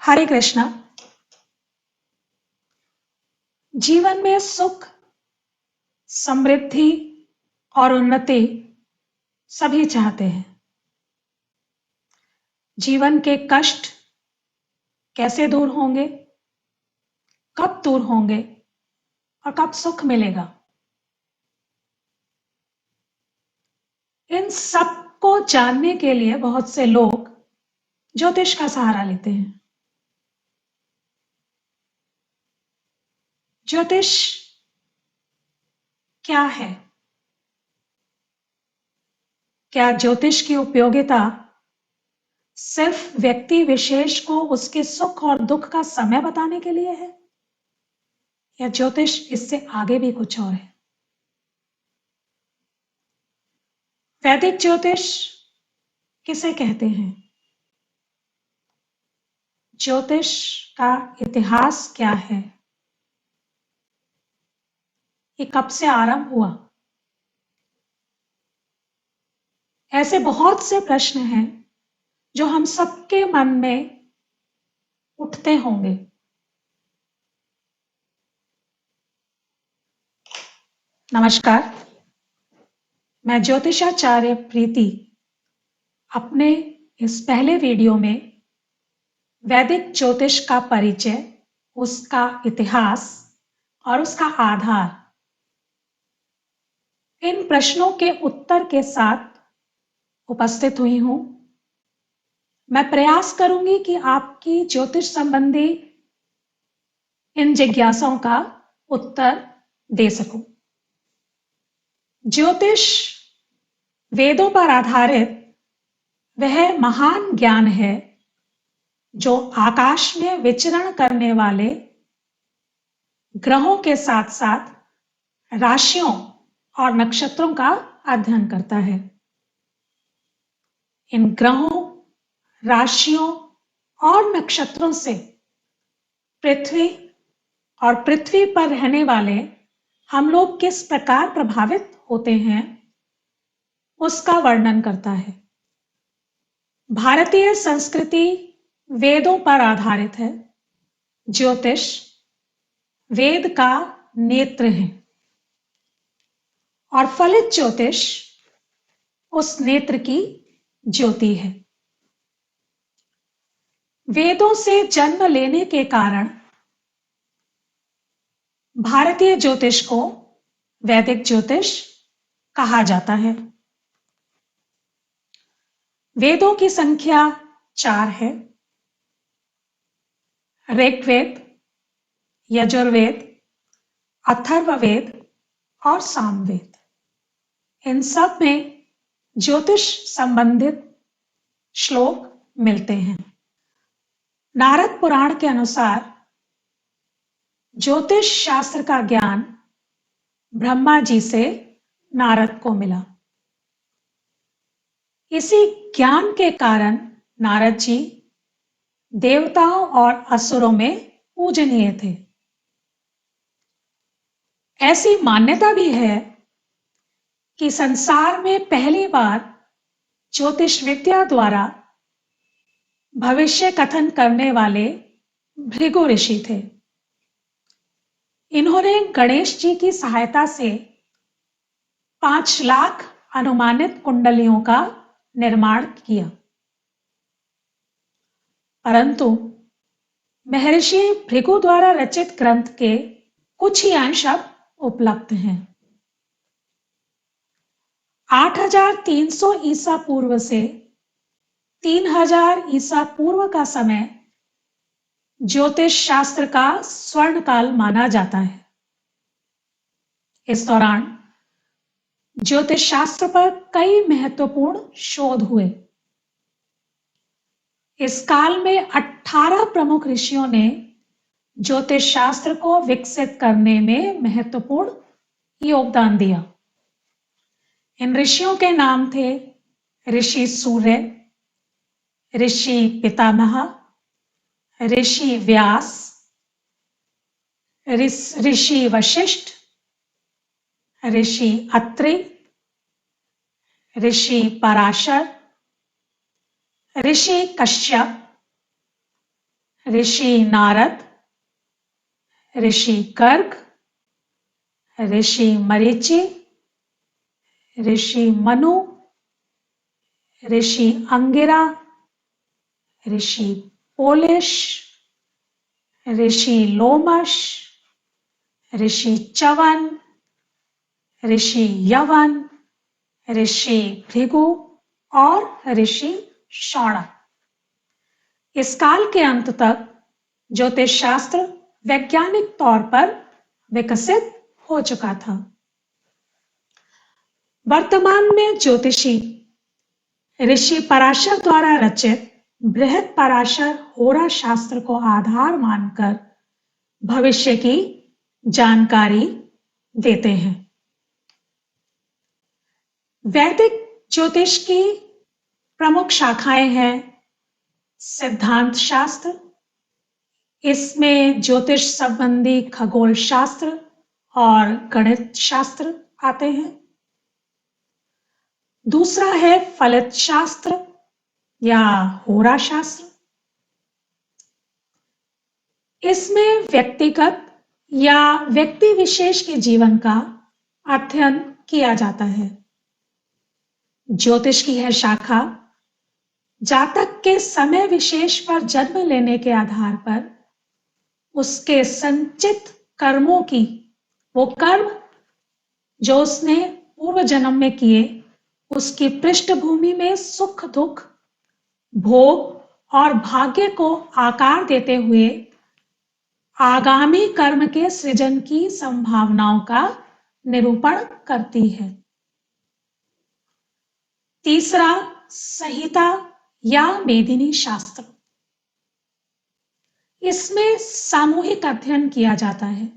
हरे कृष्णा। जीवन में सुख, समृद्धि और उन्नति सभी चाहते हैं। जीवन के कष्ट कैसे दूर होंगे, कब दूर होंगे और कब सुख मिलेगा, इन सब को जानने के लिए बहुत से लोग ज्योतिष का सहारा लेते हैं। ज्योतिष क्या है? क्या ज्योतिष की उपयोगिता सिर्फ व्यक्ति विशेष को उसके सुख और दुख का समय बताने के लिए है, या ज्योतिष इससे आगे भी कुछ और है? वैदिक ज्योतिष किसे कहते हैं? ज्योतिष का इतिहास क्या है? ये कब से आरंभ हुआ? ऐसे बहुत से प्रश्न हैं जो हम सबके मन में उठते होंगे। नमस्कार, मैं ज्योतिषाचार्य प्रीति अपने इस पहले वीडियो में वैदिक ज्योतिष का परिचय, उसका इतिहास और उसका आधार, इन प्रश्नों के उत्तर के साथ उपस्थित हुई हूं। मैं प्रयास करूंगी कि आपकी ज्योतिष संबंधी इन जिज्ञासाओं का उत्तर दे सकूं। ज्योतिष वेदों पर आधारित वह महान ज्ञान है जो आकाश में विचरण करने वाले ग्रहों के साथ साथ राशियों और नक्षत्रों का अध्ययन करता है। इन ग्रहों, राशियों और नक्षत्रों से पृथ्वी और पृथ्वी पर रहने वाले हम लोग किस प्रकार प्रभावित होते हैं, उसका वर्णन करता है। भारतीय संस्कृति वेदों पर आधारित है। ज्योतिष वेद का नेत्र है और फलित ज्योतिष उस नेत्र की ज्योति है। वेदों से जन्म लेने के कारण भारतीय ज्योतिष को वैदिक ज्योतिष कहा जाता है। वेदों की संख्या 4 है। ऋग्वेद, यजुर्वेद, अथर्ववेद और सामवेद, इन सब में ज्योतिष संबंधित श्लोक मिलते हैं। नारद पुराण के अनुसार ज्योतिष शास्त्र का ज्ञान ब्रह्मा जी से नारद को मिला। इसी ज्ञान के कारण नारद जी देवताओं और असुरों में पूजनीय थे। ऐसी मान्यता भी है कि संसार में पहली बार ज्योतिष विद्या द्वारा भविष्य कथन करने वाले भृगु ऋषि थे। इन्होंने गणेश जी की सहायता से 5 लाख अनुमानित कुंडलियों का निर्माण किया, परंतु महर्षि भृगु द्वारा रचित ग्रंथ के कुछ ही अंश अब उपलब्ध हैं। 8300 ईसा पूर्व से 3000 ईसा पूर्व का समय ज्योतिष शास्त्र का स्वर्ण काल माना जाता है। इस दौरान ज्योतिष शास्त्र पर कई महत्वपूर्ण शोध हुए। इस काल में 18 प्रमुख ऋषियों ने ज्योतिष शास्त्र को विकसित करने में महत्वपूर्ण योगदान दिया। इन ऋषियों के नाम थे ऋषि सूर्य, ऋषि पितामह, ऋषि व्यास, ऋषि वशिष्ठ, ऋषि अत्रि, ऋषि पराशर, ऋषि कश्यप, ऋषि नारद, ऋषि गर्ग, ऋषि मरीचि, ऋषि मनु, ऋषि अंगिरा, ऋषि पोलिश, ऋषि लोमश, ऋषि च्यवन, ऋषि यवन, ऋषि भृगु और ऋषि शौनक। इस काल के अंत तक ज्योतिष शास्त्र वैज्ञानिक तौर पर विकसित हो चुका था। वर्तमान में ज्योतिषी ऋषि पराशर द्वारा रचित बृहद पराशर होरा शास्त्र को आधार मानकर भविष्य की जानकारी देते हैं। वैदिक ज्योतिष की प्रमुख शाखाएं हैं सिद्धांत शास्त्र, इसमें ज्योतिष संबंधी खगोल शास्त्र और गणित शास्त्र आते हैं। दूसरा है फलित शास्त्र या होरा शास्त्र, इसमें व्यक्तिगत या व्यक्ति विशेष के जीवन का अध्ययन किया जाता है। ज्योतिष की यह शाखा जातक के समय विशेष पर जन्म लेने के आधार पर उसके संचित कर्मों की, वो कर्म जो उसने पूर्व जन्म में किए, उसकी पृष्ठभूमि में सुख दुख, भोग और भाग्य को आकार देते हुए आगामी कर्म के सृजन की संभावनाओं का निरूपण करती है। तीसरा संहिता या मेदिनी शास्त्र, इसमें सामूहिक अध्ययन किया जाता है।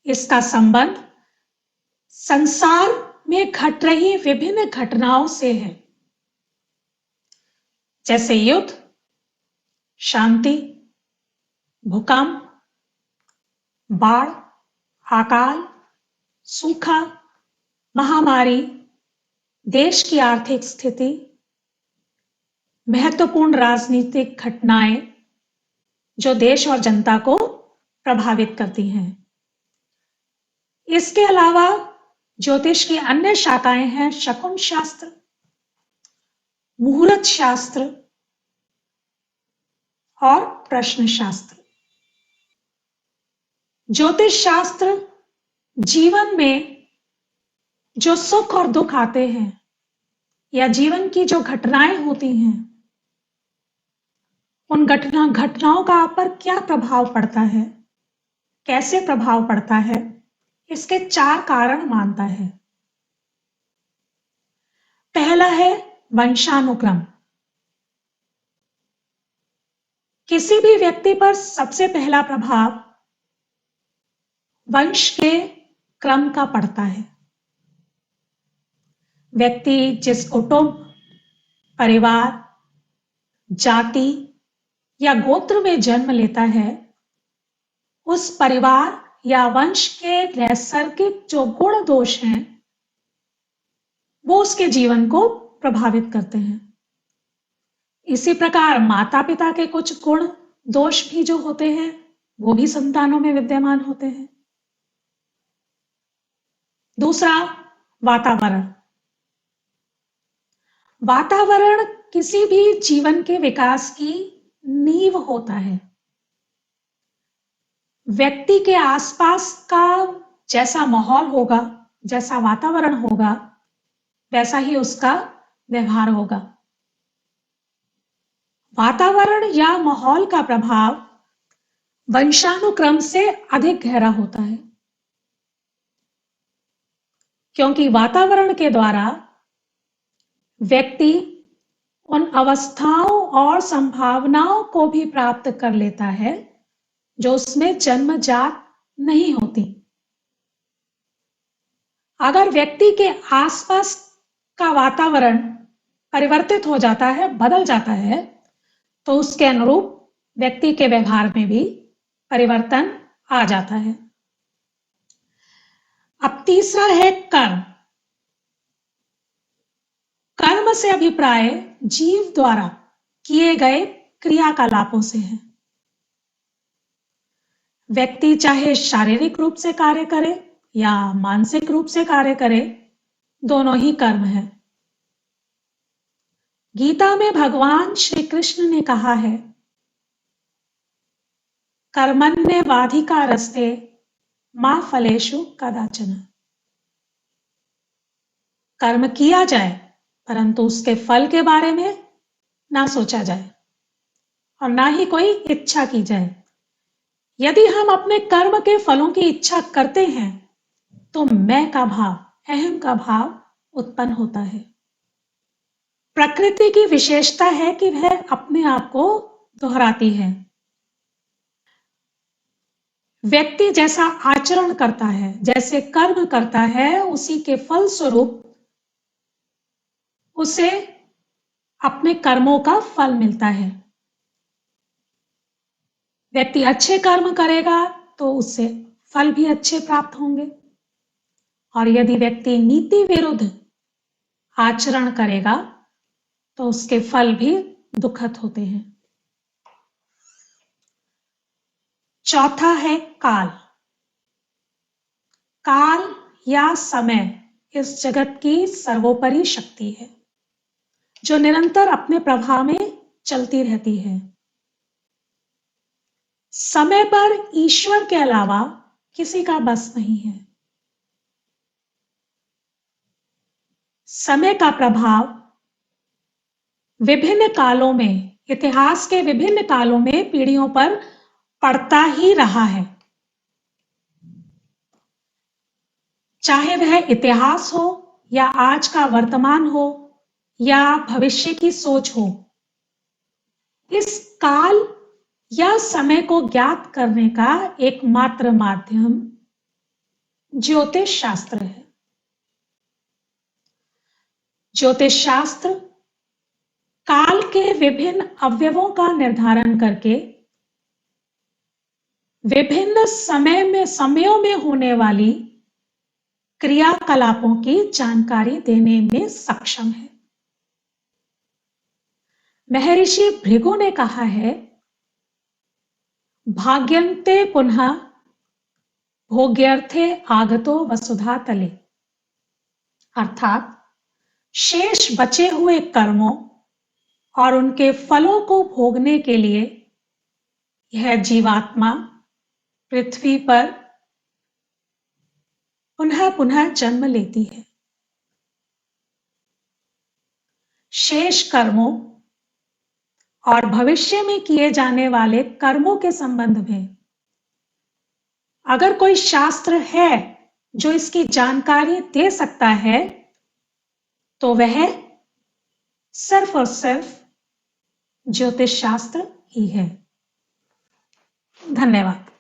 इसका संबंध संसार में घट रही विभिन्न घटनाओं से है, जैसे युद्ध, शांति, भूकंप, बाढ़, अकाल, सूखा, महामारी, देश की आर्थिक स्थिति, महत्वपूर्ण राजनीतिक घटनाएं जो देश और जनता को प्रभावित करती हैं। इसके अलावा ज्योतिष की अन्य शाखाएं हैं शकुन शास्त्र, मुहूर्त शास्त्र और प्रश्न शास्त्र। ज्योतिष शास्त्र जीवन में जो सुख और दुख आते हैं या जीवन की जो घटनाएं होती हैं, उन घटनाओं का आप पर क्या प्रभाव पड़ता है, कैसे प्रभाव पड़ता है, इसके 4 कारण मानता है। पहला है वंशानुक्रम। किसी भी व्यक्ति पर सबसे पहला प्रभाव वंश के क्रम का पड़ता है। व्यक्ति जिस कुटुंब, परिवार, जाति या गोत्र में जन्म लेता है, उस परिवार या वंश के नैसर्गिक जो गुण दोष हैं, वो उसके जीवन को प्रभावित करते हैं। इसी प्रकार माता पिता के कुछ गुण दोष भी जो होते हैं, वो भी संतानों में विद्यमान होते हैं। दूसरा, वातावरण। वातावरण किसी भी जीवन के विकास की नींव होता है। व्यक्ति के आसपास का जैसा माहौल होगा, जैसा वातावरण होगा, वैसा ही उसका व्यवहार होगा। वातावरण या माहौल का प्रभाव वंशानुक्रम से अधिक गहरा होता है, क्योंकि वातावरण के द्वारा व्यक्ति उन अवस्थाओं और संभावनाओं को भी प्राप्त कर लेता है जो उसमें जन्मजात नहीं होती। अगर व्यक्ति के आसपास का वातावरण परिवर्तित हो जाता है, बदल जाता है, तो उसके अनुरूप व्यक्ति के व्यवहार में भी परिवर्तन आ जाता है। अब तीसरा है कर्म। कर्म से अभिप्राय जीव द्वारा किए गए क्रियाकलापों से है। व्यक्ति चाहे शारीरिक रूप से कार्य करे या मानसिक रूप से कार्य करे, दोनों ही कर्म है। गीता में भगवान श्री कृष्ण ने कहा है, कर्मण्येवाधिकारस्ते मा फलेषु कदाचन। कर्म किया जाए परंतु उसके फल के बारे में ना सोचा जाए और ना ही कोई इच्छा की जाए। यदि हम अपने कर्म के फलों की इच्छा करते हैं तो मैं का भाव, अहम का भाव उत्पन्न होता है। प्रकृति की विशेषता है कि वह अपने आप को दोहराती है। व्यक्ति जैसा आचरण करता है, जैसे कर्म करता है, उसी के फल स्वरूप उसे अपने कर्मों का फल मिलता है। व्यक्ति अच्छे कर्म करेगा तो उससे फल भी अच्छे प्राप्त होंगे, और यदि व्यक्ति नीति विरुद्ध आचरण करेगा तो उसके फल भी दुखद होते हैं। चौथा है काल। काल या समय इस जगत की सर्वोपरि शक्ति है जो निरंतर अपने प्रवाह में चलती रहती है। समय पर ईश्वर के अलावा किसी का बस नहीं है। समय का प्रभाव विभिन्न कालों में, इतिहास के विभिन्न कालों में पीढ़ियों पर पड़ता ही रहा है। चाहे वह इतिहास हो या आज का वर्तमान हो या भविष्य की सोच हो, इस काल या समय को ज्ञात करने का एकमात्र माध्यम ज्योतिष शास्त्र है। ज्योतिष शास्त्र काल के विभिन्न अवयवों का निर्धारण करके विभिन्न समयों में होने वाली क्रियाकलापों की जानकारी देने में सक्षम है। महर्षि भृगु ने कहा है, भाग्यन्ते पुनः भोग्यर्थे आगतो वसुधा तले, अर्थात शेष बचे हुए कर्मों और उनके फलों को भोगने के लिए यह जीवात्मा पृथ्वी पर पुनः पुनः जन्म लेती है। शेष कर्मों और भविष्य में किए जाने वाले कर्मों के संबंध में अगर कोई शास्त्र है जो इसकी जानकारी दे सकता है तो वह सिर्फ और सिर्फ ज्योतिष शास्त्र ही है। धन्यवाद।